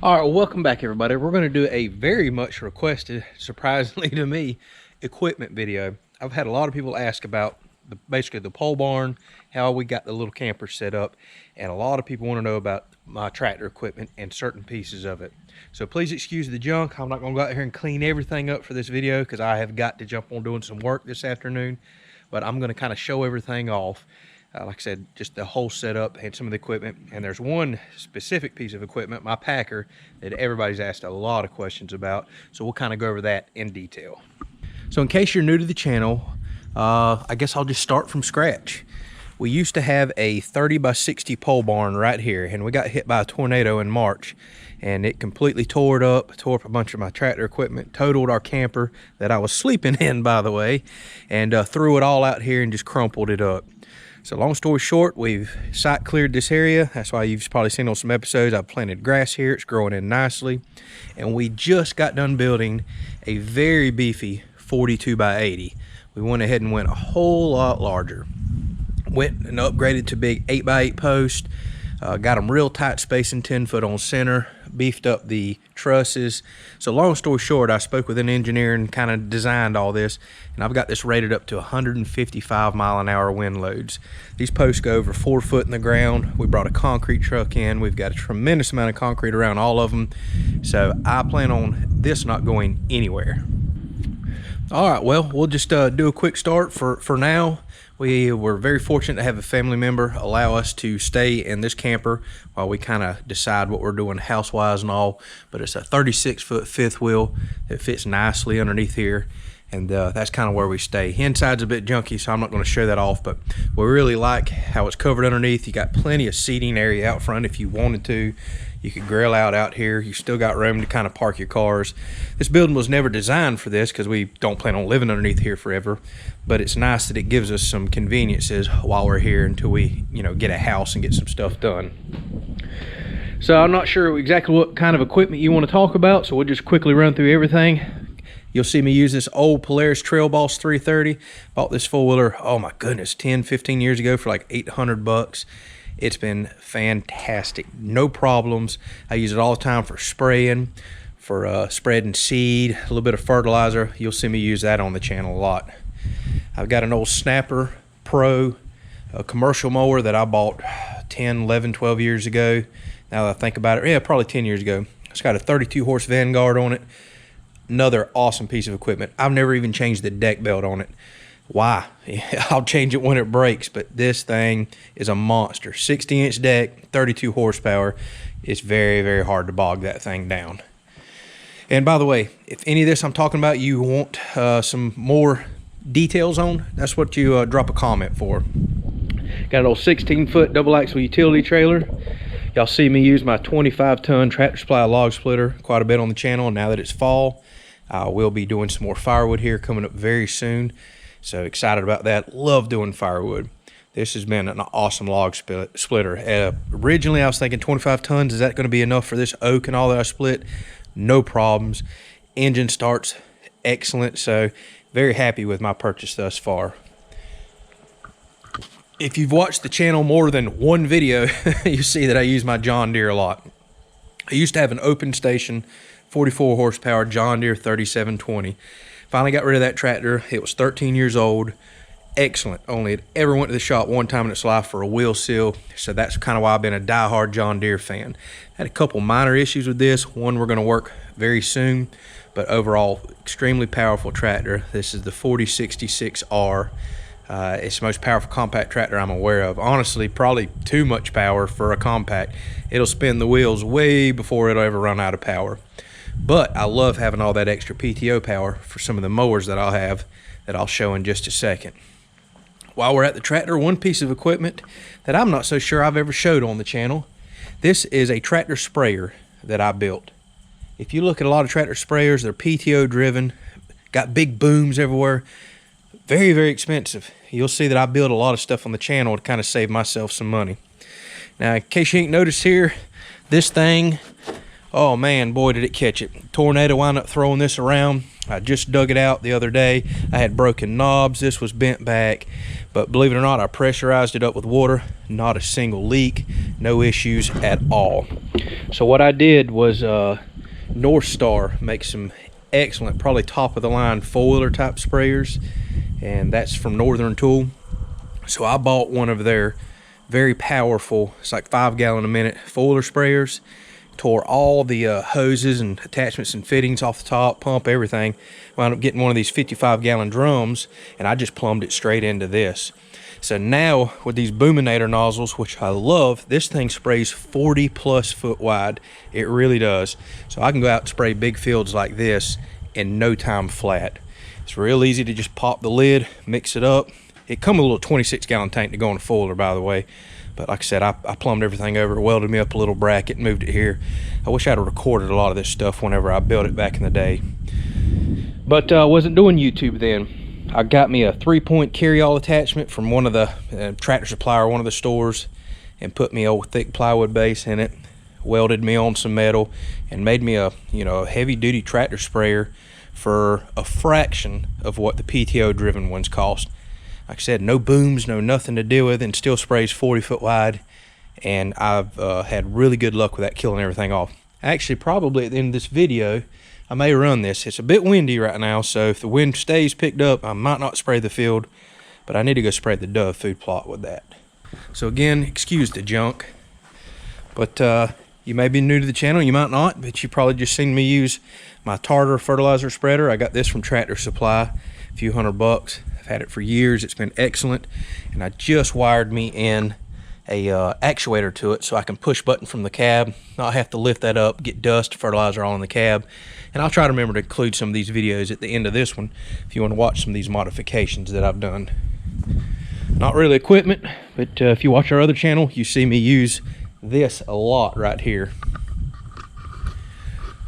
All right, well, welcome back, everybody. We're going to do a very much requested, surprisingly to me, equipment video. I've had a lot of people ask about basically the pole barn, how we got the little camper set up, and a lot of people want to know about my tractor equipment and certain pieces of it. So please excuse the junk. I'm not going to go out here and clean everything up for this video because I have got to jump on doing some work this afternoon, but I'm going to kind of show everything off. Like I said, just the whole setup and some of the equipment. And there's one specific piece of equipment, my packer, that everybody's asked a lot of questions about. So we'll kind of go over that in detail. So in case you're new to the channel, I guess I'll just start from scratch. We used to have a 30 by 60 pole barn right here, and we got hit by a tornado in March. And it completely tore up a bunch of my tractor equipment, totaled our camper that I was sleeping in, by the way, and threw it all out here and just crumpled it up. So long story short, we've site cleared this area. That's why you've probably seen on some episodes, I've planted grass here. It's growing in nicely. And we just got done building a very beefy 42 by 80. We went ahead and went a whole lot larger. Went and upgraded to big 8 by 8 post. Got them real tight spacing, 10 foot on center, beefed up the trusses. So long story short, I spoke with an engineer and kind of designed all this, and I've got this rated up to 155 mile-an-hour wind loads. These posts go over 4 foot in the ground. We brought a concrete truck in. We've got a tremendous amount of concrete around all of them. So I plan on this not going anywhere. All right, well, we'll just do a quick start for now. We were very fortunate to have a family member allow us to stay in this camper while we kind of decide what we're doing house-wise and all. But it's a 36-foot fifth wheel that fits nicely underneath here, and that's kind of where we stay. Inside's a bit junky, so I'm not going to show that off, but we really like how it's covered underneath. You got plenty of seating area out front if you wanted to. You could grill out here. You still got room to kind of park your cars. This building was never designed for this because we don't plan on living underneath here forever, but it's nice that it gives us some conveniences while we're here until we, get a house and get some stuff done. So I'm not sure exactly what kind of equipment you want to talk about, so we'll just quickly run through everything. You'll see me use this old Polaris Trail Boss 330. Bought this four-wheeler, oh my goodness, 10, 15 years ago for like 800 bucks. It's been fantastic, no problems. I use it all the time for spraying, for spreading seed, a little bit of fertilizer. You'll see me use that on the channel a lot. I've got an old Snapper Pro, a commercial mower that I bought 10, 11, 12 years ago. Now that I think about it, yeah, probably 10 years ago. It's got a 32 horse Vanguard on it. Another awesome piece of equipment. I've never even changed the deck belt on it. Why? I'll change it when it breaks, but this thing is a monster. 60-inch deck, 32 horsepower. It's very, very hard to bog that thing down. And by the way, if any of this I'm talking about you want some more details on, that's what you drop a comment for. Got an old 16-foot double axle utility trailer. Y'all see me use my 25-ton Tractor Supply log splitter quite a bit on the channel. Now that it's fall, I will be doing some more firewood here coming up very soon. So excited about that. Love doing firewood. This has been an awesome log splitter. Originally, I was thinking 25 tons. Is that going to be enough for this oak and all that I split? No problems. Engine starts excellent. So very happy with my purchase thus far. If you've watched the channel more than one video, you see that I use my John Deere a lot. I used to have an open station, 44 horsepower John Deere 3720. Finally got rid of that tractor. It was 13 years old. Excellent. Only it ever went to the shop one time in its life for a wheel seal. So that's kind of why I've been a diehard John Deere fan. Had a couple minor issues with this. One we're going to work very soon. But overall, extremely powerful tractor. This is the 4066R. It's the most powerful compact tractor I'm aware of. Honestly, probably too much power for a compact. It'll spin the wheels way before it'll ever run out of power. But I love having all that extra PTO power for some of the mowers that I'll have that I'll show in just a second. While we're at the tractor, one piece of equipment that I'm not so sure I've ever showed on the channel. This is a tractor sprayer that I built. If you look at a lot of tractor sprayers, they're PTO driven, got big booms everywhere. Very, very expensive. You'll see that I build a lot of stuff on the channel to kind of save myself some money. Now, in case you ain't noticed here, this thing, oh man, boy did it catch it. Tornado wound up throwing this around. I just dug it out the other day. I had broken knobs. This was bent back, but believe it or not, I pressurized it up with water. Not a single leak, no issues at all. So what I did was North Star makes some excellent, probably top of the line four-wheeler type sprayers, and that's from Northern Tool. So I bought one of their very powerful, it's like 5 gallon a minute four-wheeler sprayers. Tore all the hoses and attachments and fittings off the top, pump, everything. Wound up getting one of these 55 gallon drums, and I just plumbed it straight into this. So now with these Boominator nozzles, which I love, this thing sprays 40 plus foot wide. It really does. So I can go out and spray big fields like this in no time flat. It's real easy to just pop the lid, mix it up. It comes with a little 26 gallon tank to go in a fuller, by the way. But like I said, I plumbed everything over, welded me up a little bracket, moved it here. I wish I'd have recorded a lot of this stuff whenever I built it back in the day. But I wasn't doing YouTube then. I got me a 3-point carry-all attachment from one of the Tractor Supply or one of the stores, and put me a thick plywood base in it, welded me on some metal, and made me a heavy-duty tractor sprayer for a fraction of what the PTO-driven ones cost. Like I said, no booms, no nothing to deal with, and still sprays 40 foot wide. And I've had really good luck with that, killing everything off. Actually, probably at the end of this video, I may run this. It's a bit windy right now, so if the wind stays picked up, I might not spray the field, but I need to go spray the dove food plot with that. So again, excuse the junk, but you may be new to the channel, you might not, but you probably just seen me use my Tartar fertilizer spreader. I got this from Tractor Supply, a few $100. I've had it for years. It's been excellent, and I just wired me in a actuator to it so I can push button from the cab, not have to lift that up, get dust, fertilizer all in the cab. And I'll try to remember to include some of these videos at the end of this one if you want to watch some of these modifications that I've done. Not really equipment, but if you watch our other channel, you see me use this a lot right here.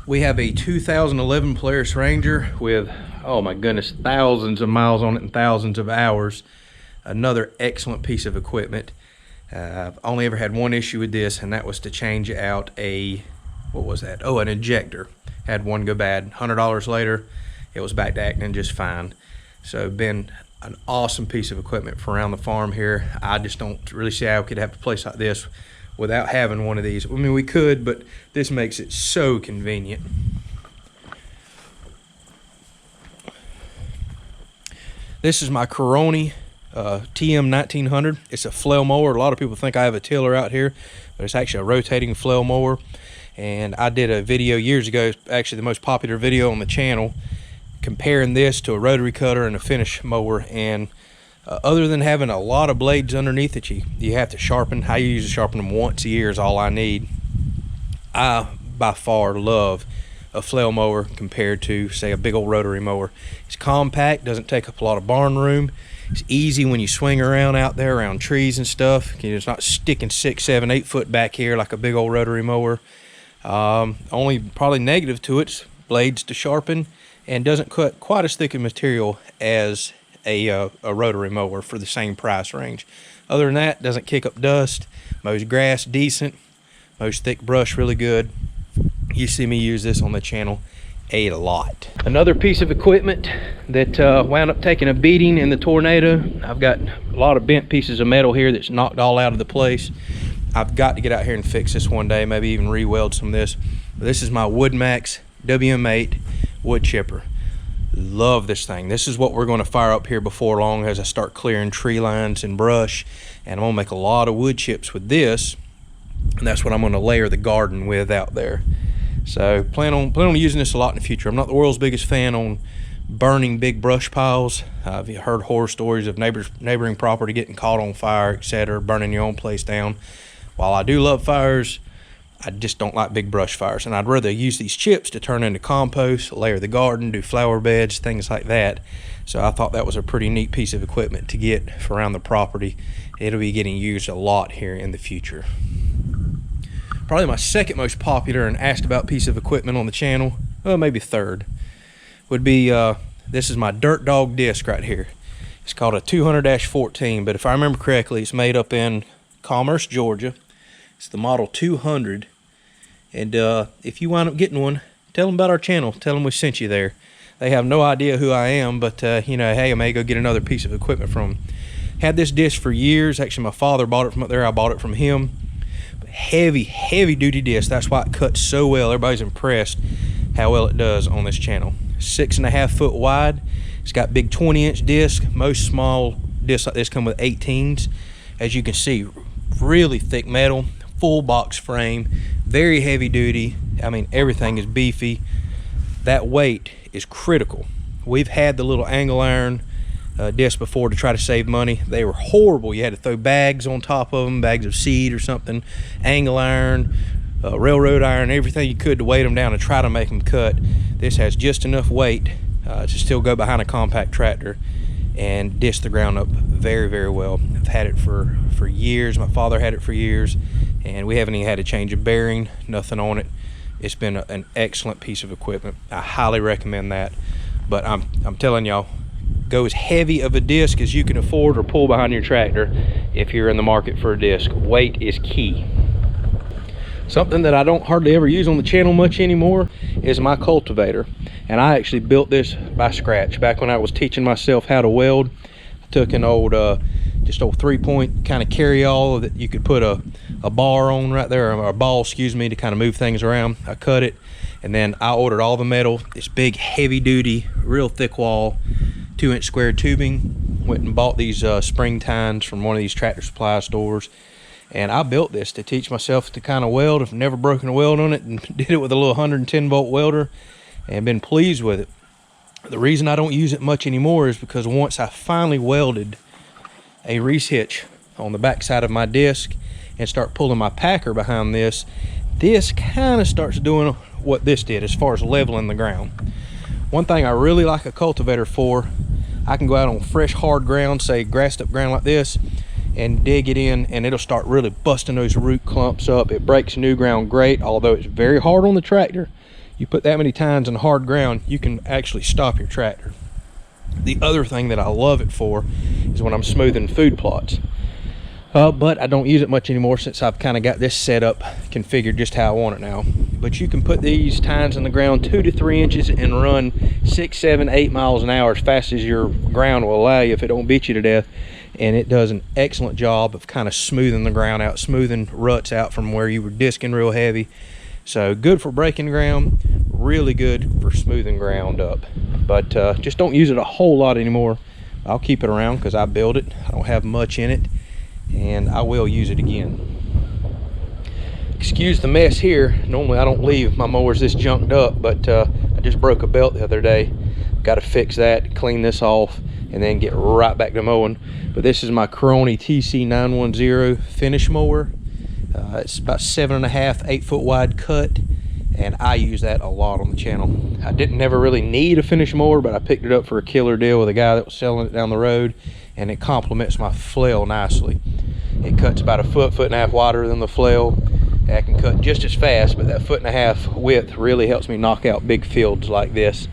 We have a 2011 Polaris Ranger with, oh my goodness, thousands of miles on it and thousands of hours. Another excellent piece of equipment. I've only ever had one issue with this, and that was to change out a, what was that? Oh, an injector. Had one go bad. $100 later, it was back to acting just fine. So been an awesome piece of equipment for around the farm here. I just don't really see how we could have a place like this without having one of these. I mean, we could, but this makes it so convenient. This is my Cronie TM 1900. It's a flail mower. A lot of people think I have a tiller out here, but it's actually a rotating flail mower. And I did a video years ago, actually the most popular video on the channel, comparing this to a rotary cutter and a finish mower. And other than having a lot of blades underneath that you have to sharpen, I usually sharpen them once a year is all I need. I by far love a flail mower compared to, say, a big old rotary mower. It's compact, doesn't take up a lot of barn room. It's easy when you swing around out there around trees and stuff. It's not sticking 6, 7, 8 foot back here like a big old rotary mower. Only probably negative to it's blades to sharpen, and doesn't cut quite as thick a material as a rotary mower for the same price range. Other than that, doesn't kick up dust, mows grass decent, mows thick brush really good. You see me use this on the channel a lot. Another piece of equipment that wound up taking a beating in the tornado. I've got a lot of bent pieces of metal here that's knocked all out of the place. I've got to get out here and fix this one day, maybe even re-weld some of this. This is my Woodmax WM8 wood chipper. Love this thing. This is what we're going to fire up here before long as I start clearing tree lines and brush, and I'm going to make a lot of wood chips with this, and that's what I'm going to layer the garden with out there. So plan on using this a lot in the future. I'm not the world's biggest fan on burning big brush piles. I've heard horror stories of neighboring property getting caught on fire, etc., burning your own place down. While I do love fires, I just don't like big brush fires, and I'd rather use these chips to turn into compost, layer the garden, do flower beds, things like that. So I thought that was a pretty neat piece of equipment to get for around the property. It'll be getting used a lot here in the future. Probably my second most popular and asked about piece of equipment on the channel, well, maybe third, would be this is my Dirt Dog disc right here. It's called a 200-14, but if I remember correctly, it's made up in Commerce, Georgia. It's the model 200, and if you wind up getting one, tell them about our channel. Tell them we sent you there. They have no idea who I am, but you know, hey, I may go get another piece of equipment from them. Had this disc for years. Actually, my father bought it from up there. I bought it from him. But heavy duty disc. That's why it cuts so well. Everybody's impressed how well it does on this channel. 6.5 foot wide. It's got big 20-inch disc. Most small discs like this come with 18s. As you can see, really thick metal, full box frame, very heavy duty. I mean, everything is beefy. That weight is critical. We've had the little angle iron disc before to try to save money. They were horrible. You had to throw bags on top of them, bags of seed or something, angle iron, railroad iron, everything you could to weight them down and try to make them cut. This has just enough weight to still go behind a compact tractor and disc the ground up very well. I've had it for years. My father had it for years, and we haven't even had to change a bearing, nothing on it. It's been an excellent piece of equipment. I highly recommend that. But I'm telling y'all, go as heavy of a disc as you can afford or pull behind your tractor if you're in the market for a disc. Weight is key. Something that I don't hardly ever use on the channel much anymore is my cultivator. And I actually built this by scratch. Back when I was teaching myself how to weld, I took an old, just old 3-point kind of carry-all that you could put a bar on right there, or a ball, excuse me, to kind of move things around. I cut it, and then I ordered all the metal, this big heavy-duty, real thick wall, 2-inch square tubing. Went and bought these spring tines from one of these tractor supply stores, and I built this to teach myself to kind of weld. I've never broken a weld on it, and did it with a little 110 volt welder and been pleased with it. The reason I don't use it much anymore is because once I finally welded a Reese hitch on the back side of my disc and start pulling my packer behind this kind of starts doing what this did as far as leveling the ground. One thing I really like a cultivator for, I can go out on fresh hard ground, say grassed up ground like this, and dig it in, and it'll start really busting those root clumps up. It breaks new ground great, although it's very hard on the tractor. You put that many tines in hard ground, you can actually stop your tractor. The other thing that I love it for is when I'm smoothing food plots. But I don't use it much anymore since I've kind of got this set up configured just how I want it now. But you can put these tines in the ground 2 to 3 inches and run 6, 7, 8 miles an hour as fast as your ground will allow you if it don't beat you to death. And it does an excellent job of kind of smoothing the ground out, smoothing ruts out from where you were disking real heavy. So good for breaking ground, really good for smoothing ground up. But just don't use it a whole lot anymore. I'll keep it around because I built it. I don't have much in it, and I will use it again. Excuse the mess here. Normally I don't leave my mowers this junked up, but I just broke a belt the other day. Got to fix that, clean this off, and then get right back to mowing. But this is my Cronie TC910 finish mower. It's about 7.5, 8 foot wide cut, and I use that a lot on the channel. I didn't never really need a finish mower, but I picked it up for a killer deal with a guy that was selling it down the road, and it complements my flail nicely. It cuts about 1.5 foot wider than the flail. I can cut just as fast, but that 1.5 foot width really helps me knock out big fields like this.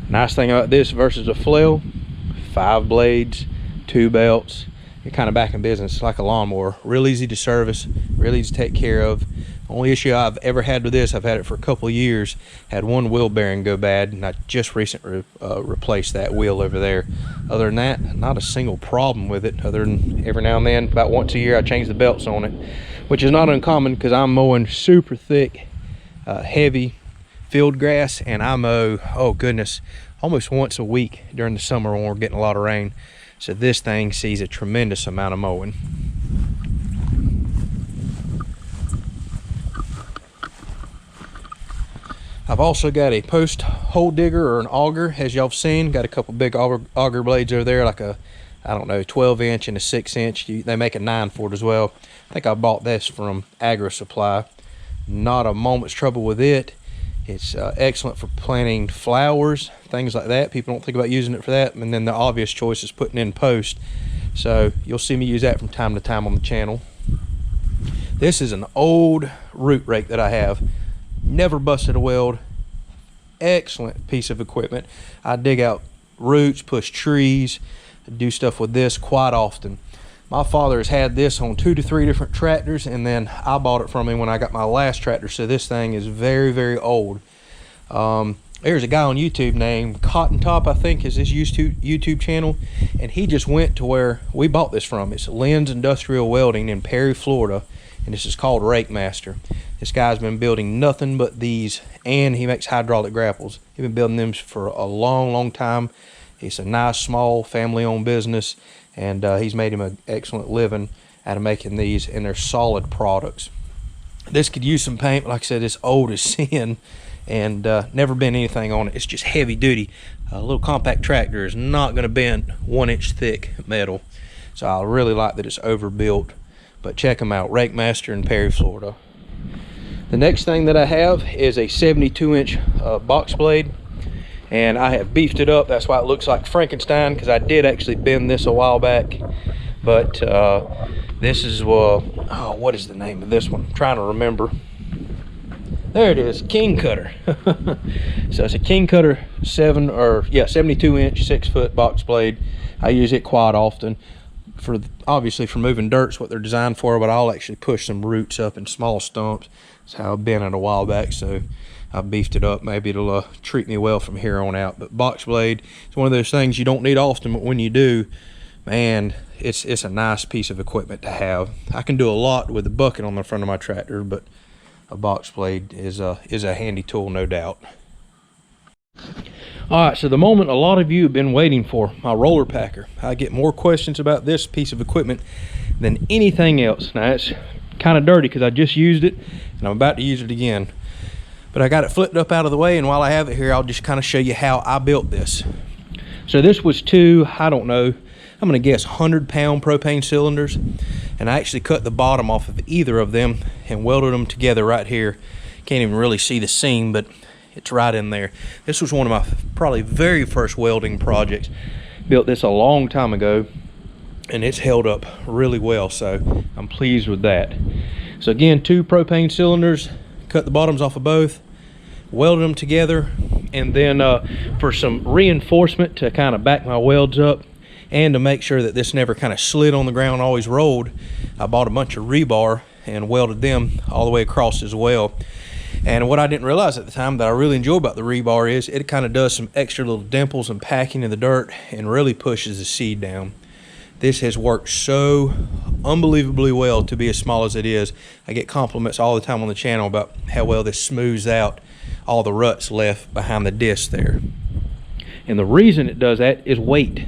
Nice thing about this versus a flail, 5 blades, 2 belts. You're kind of back in business. It's like a lawnmower. Real easy to service, real easy to take care of. Only issue I've ever had with this, I've had it for a couple of years, had one wheel bearing go bad, and I just recently replaced that wheel over there. Other than that, not a single problem with it, other than every now and then, about once a year, I change the belts on it, which is not uncommon because I'm mowing super thick, heavy field grass, and I mow, oh goodness, almost once a week during the summer when we're getting a lot of rain. So this thing sees a tremendous amount of mowing. I've also got a post hole digger or an auger, as y'all have seen. Got a couple big auger blades over there, like a, I don't know, 12-inch and a 6-inch. They make a 9 for it as well. I think I bought this from Agri Supply. Not a moment's trouble with it. It's excellent for planting flowers, things like that. People don't think about using it for that. And then the obvious choice is putting in post. So you'll see me use that from time to time on the channel. This is an old root rake that I have. Never busted a weld. Excellent piece of equipment. I dig out roots, push trees, do stuff with this quite often. My father has had this on 2 to 3 different tractors, and then I bought it from him when I got my last tractor, so this thing is very, very old. There's a guy on YouTube named Cotton Top, I think is his YouTube channel, and he just went to where we bought this from. It's Lynn's Industrial Welding in Perry, Florida, and this is called Rakemaster. This guy's been building nothing but these, and he makes hydraulic grapples. He's been building them for a long time. It's a nice, small, family-owned business, and he's made him an excellent living out of making these, and they're solid products. This could use some paint, but like I said, it's old as sin, and never been anything on it. It's just heavy duty. A little compact tractor is not going to bend 1-inch thick metal, so I really like that it's overbuilt. But check them out, Rakemaster in Perry, Florida. The next thing that I have is a 72-inch box blade, and I have beefed it up. That's why it looks like Frankenstein, because I did actually bend this a while back. But this is oh, what is the name of this one? I'm trying to remember. There it is, King Cutter. So it's a King Cutter 72-inch 6-foot box blade. I use it quite often for, obviously, for moving dirt's what they're designed for, but I'll actually push some roots up in small stumps. That's how I've been it a while back, so I beefed it up. Maybe it'll treat me well from here on out. But box blade, it's one of those things you don't need often, but when you do, man, it's a nice piece of equipment to have. I can do a lot with the bucket on the front of my tractor, but a box blade is a handy tool, no doubt. All right, so the moment a lot of you have been waiting for, my roller packer. I get more questions about this piece of equipment than anything else. Now it's kind of dirty because I just used it and I'm about to use it again, but I got it flipped up out of the way, and while I have it here, I'll just kind of show you how I built this. So this was two, I don't know, I'm gonna guess 100-pound propane cylinders, and I actually cut the bottom off of either of them and welded them together right here. Can't even really see the seam, but it's right in there. This was one of my probably very first welding projects. Built this a long time ago, and it's held up really well, so I'm pleased with that. So again, two propane cylinders, cut the bottoms off of both, welded them together, and then for some reinforcement to kind of back my welds up, and to make sure that this never kind of slid on the ground, always rolled, I bought a bunch of rebar and welded them all the way across as well. And what I didn't realize at the time that I really enjoy about the rebar is it kind of does some extra little dimples and packing in the dirt and really pushes the seed down. This has worked so unbelievably well to be as small as it is. I get compliments all the time on the channel about how well this smooths out all the ruts left behind the disc there. And the reason it does that is weight.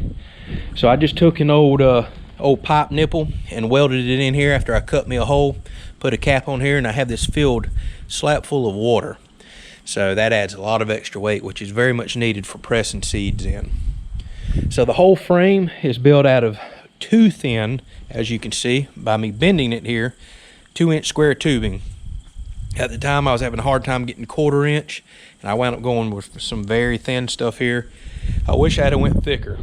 So I just took an old pipe nipple and welded it in here after I cut me a hole, put a cap on here, and I have this filled slap full of water. So that adds a lot of extra weight, which is very much needed for pressing seeds in. So the whole frame is built out of 2 thin, as you can see by me bending it here, 2-inch square tubing. At the time I was having a hard time getting 1/4 inch, and I wound up going with some very thin stuff here. I wish I had went thicker.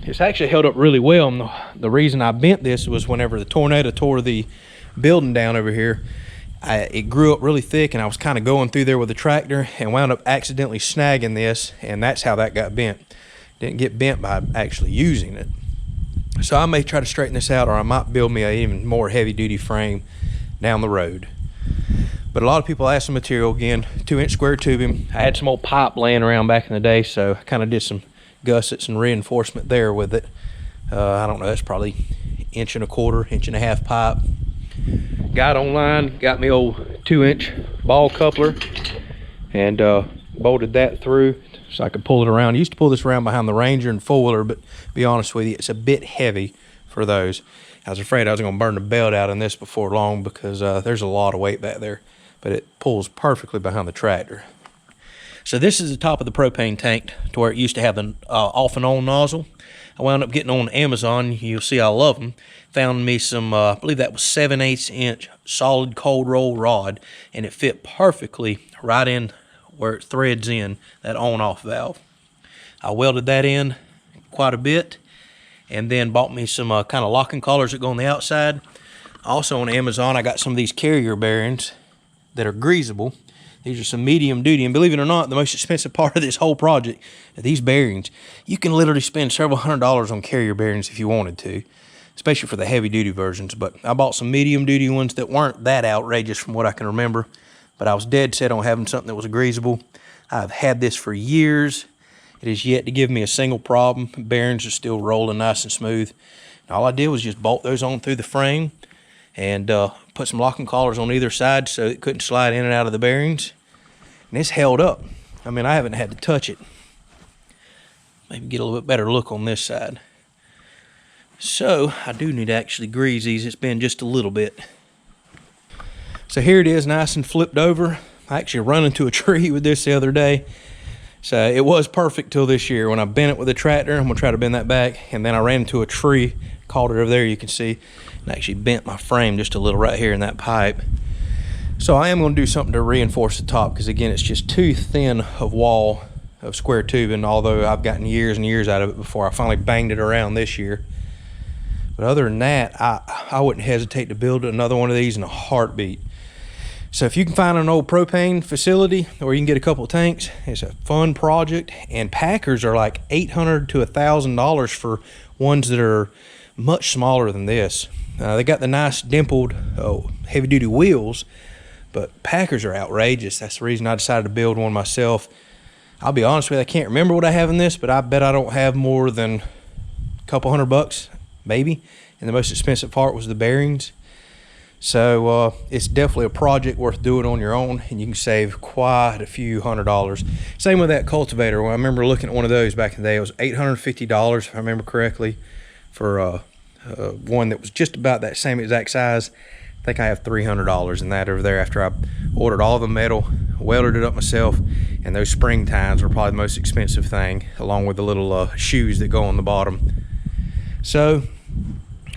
It's actually held up really well, and the reason I bent this was whenever the tornado tore the building down over here, it grew up really thick, and I was kind of going through there with the tractor and wound up accidentally snagging this, and that's how that got bent. Didn't get bent by actually using it. So I may try to straighten this out, or I might build me an even more heavy-duty frame down the road. But a lot of people ask the material. Again, 2-inch square tubing. I had some old pipe laying around back in the day, so I kind of did some gussets and reinforcement there with it. I don't know, that's probably 1.25 inch, 1.5 pipe. Got online, got me old 2-inch ball coupler, and bolted that through so I could pull it around. I used to pull this around behind the Ranger and 4-wheeler, but to be honest with you, it's a bit heavy for those. I was afraid I was going to burn the belt out in this before long, because there's a lot of weight back there, but it pulls perfectly behind the tractor. So this is the top of the propane tank, to where it used to have an off and on nozzle. I wound up getting on Amazon. You'll see I love them. Found me some, I believe that was 7/8 inch solid cold roll rod, and it fit perfectly right in where it threads in that on-off valve. I welded that in quite a bit, and then bought me some kind of locking collars that go on the outside. Also on Amazon, I got some of these carrier bearings that are greasable. These are some medium duty, and believe it or not, the most expensive part of this whole project are these bearings. You can literally spend several $100s on carrier bearings if you wanted to, especially for the heavy duty versions. But I bought some medium duty ones that weren't that outrageous from what I can remember. but I was dead set on having something that was greasable. I've had this for years. It has yet to give me a single problem. Bearings are still rolling nice and smooth. And all I did was just bolt those on through the frame and put some locking collars on either side so it couldn't slide in and out of the bearings. And it's held up. I mean, I haven't had to touch it. Maybe get a little bit better look on this side. So I do need to actually grease these. It's been just a little bit. So here it is, nice and flipped over. I actually run into a tree with this the other day. So it was perfect till this year when I bent it with a tractor. I'm gonna try to bend that back, and then I ran into a tree, caught it over there, you can see, and actually bent my frame just a little right here in that pipe. So I am gonna do something to reinforce the top, because again, it's just too thin of wall of square tubing, although I've gotten years and years out of it before I finally banged it around this year. But other than that, I wouldn't hesitate to build another one of these in a heartbeat. So if you can find an old propane facility or you can get a couple of tanks, it's a fun project. And packers are like $800 to $1,000 for ones that are much smaller than this. They got the nice dimpled heavy duty wheels, but packers are outrageous. That's the reason I decided to build one myself. I'll be honest with you, I can't remember what I have in this, but I bet I don't have more than a couple $100, maybe. And the most expensive part was the bearings. So it's definitely a project worth doing on your own, and you can save quite a few $100s. Same with that cultivator. When I remember looking at one of those back in the day, it was $850 if I remember correctly, for one that was just about that same exact size. I think I have $300 in that over there after I ordered all the metal, welded it up myself, and those spring tines were probably the most expensive thing, along with the little shoes that go on the bottom. So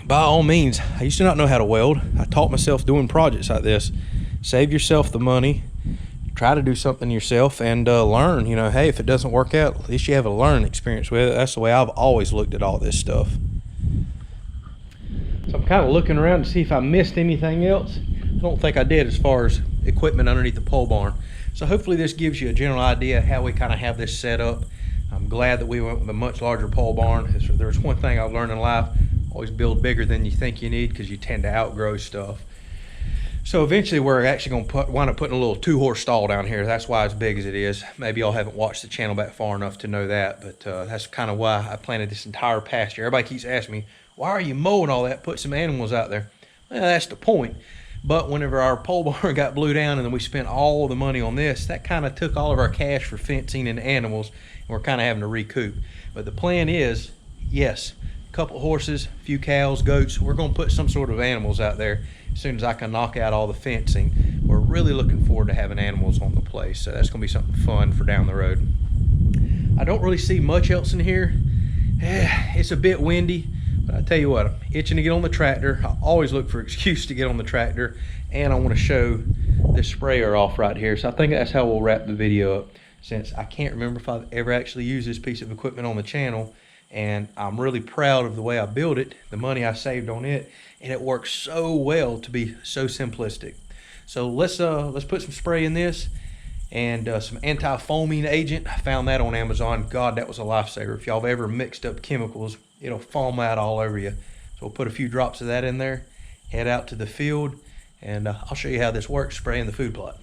by all means, I used to not know how to weld. I taught myself doing projects like this. Save yourself the money, try to do something yourself, and learn. You know, hey, if it doesn't work out, at least you have a learning experience with it. That's the way I've always looked at all this stuff. So I'm kind of looking around to see if I missed anything else. I don't think I did as far as equipment underneath the pole barn. So hopefully this gives you a general idea how we kind of have this set up. I'm glad that we went with a much larger pole barn. If there's one thing I've learned in life, always build bigger than you think you need, because you tend to outgrow stuff. So eventually we're actually going to wind up putting a little 2-horse stall down here. That's why it's big as it is. Maybe y'all haven't watched the channel back far enough to know that, but that's kind of why I planted this entire pasture. Everybody keeps asking me, why are you mowing all that? Put some animals out there. Well, that's the point. But whenever our pole barn got blew down and then we spent all the money on this, that kind of took all of our cash for fencing and animals, and we're kind of having to recoup. But the plan is, yes, couple of horses, a few cows, goats. We're going to put some sort of animals out there as soon as I can knock out all the fencing. We're really looking forward to having animals on the place, so that's going to be something fun for down the road. I don't really see much else in here. It's a bit windy, but I tell you what, I'm itching to get on the tractor. I always look for an excuse to get on the tractor, and I want to show this sprayer off right here. So I think that's how we'll wrap the video up, since I can't remember if I've ever actually used this piece of equipment on the channel. And I'm really proud of the way I built it, the money I saved on it, and it works so well to be so simplistic. So let's put some spray in this, and some anti-foaming agent. I found that on Amazon. God, that was a lifesaver. If y'all have ever mixed up chemicals, it'll foam out all over you. So we'll put a few drops of that in there, head out to the field, and I'll show you how this works, spraying the food plot.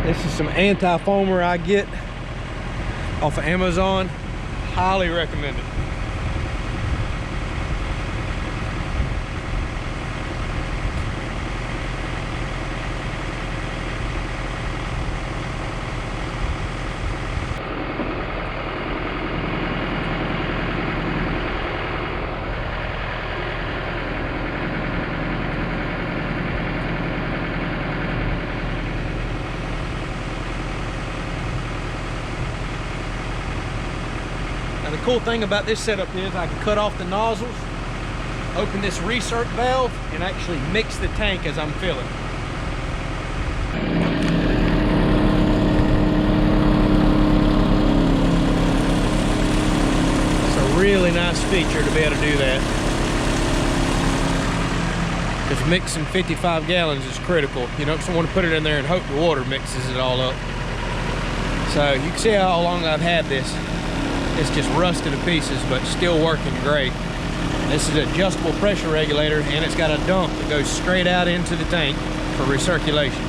This is some anti-foamer I get off of Amazon. Highly recommend it. The cool thing about this setup is I can cut off the nozzles, open this recirc valve, and actually mix the tank as I'm filling. It's a really nice feature to be able to do that. because mixing 55 gallons is critical. You don't just want to put it in there and hope the water mixes it all up. So you can see how long I've had this. It's just rusted to pieces, but still working great. This is an adjustable pressure regulator, and it's got a dump that goes straight out into the tank for recirculation.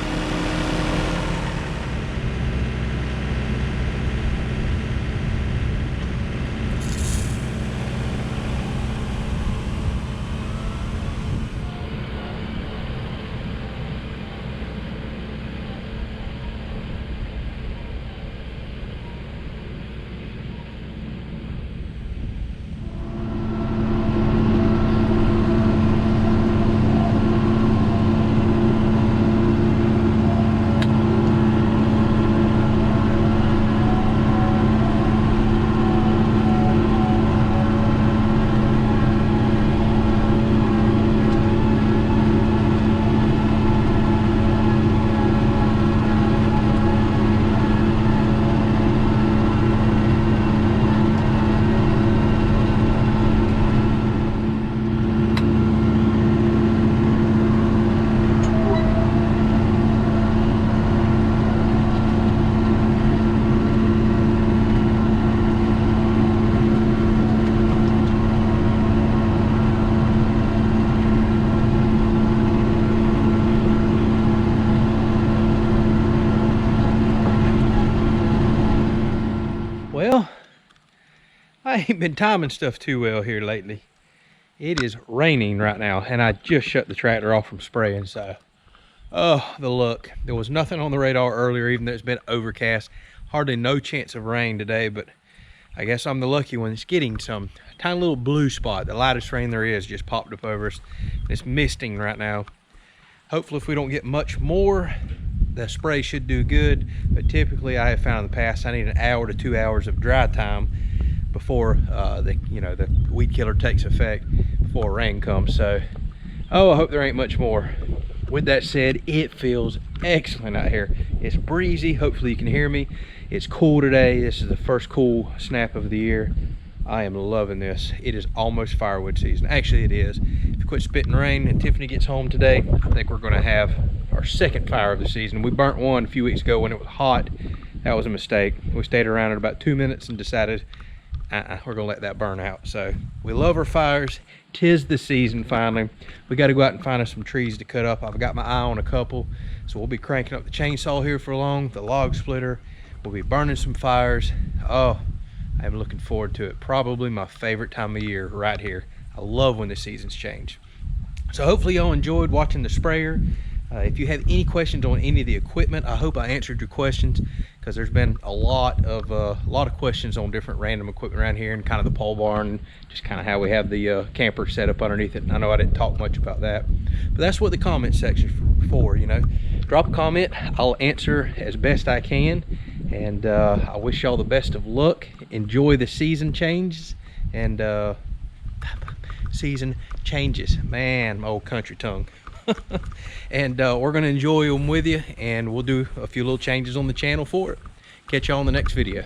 Well, I ain't been timing stuff too well here lately. It is raining right now, and I just shut the tractor off from spraying, so oh, the luck. There was nothing on the radar earlier, even though it's been overcast. Hardly no chance of rain today, but I guess I'm the lucky one. It's getting some tiny little blue spot. The lightest rain there is just popped up over us. It's misting right now. Hopefully if we don't get much more, the spray should do good, but typically I have found in the past I need an hour to 2 hours of dry time before the weed killer takes effect, before rain comes. So oh, I hope there ain't much more. With that said, it feels excellent out here. It's breezy. Hopefully you can hear me. It's cool today. This is the first cool snap of the year. I am loving this. It is almost firewood season. Actually, it is. If you quit spitting rain and Tiffany gets home today, I think we're going to have our second fire of the season. We burnt one a few weeks ago when it was hot. That was a mistake. We stayed around it about 2 minutes and decided we're gonna let that burn out. So we love our fires. 'Tis the season finally. We got to go out and find us some trees to cut up. I've got my eye on a couple, so we'll be cranking up the chainsaw here for long, the log splitter. We'll be burning some fires. Oh, I'm looking forward to it. Probably my favorite time of year right here. I love when the seasons change. So hopefully y'all enjoyed watching the sprayer. If you have any questions on any of the equipment, I hope I answered your questions, because there's been a lot of questions on different random equipment around here, and kind of the pole barn, just kind of how we have the camper set up underneath it. And I know I didn't talk much about that, but that's what the comment section is for. You know, drop a comment, I'll answer as best I can, and I wish y'all the best of luck. Enjoy the season changes, and season changes, man, my old country tongue. And we're going to enjoy them with you, and we'll do a few little changes on the channel for it. Catch y'all in the next video.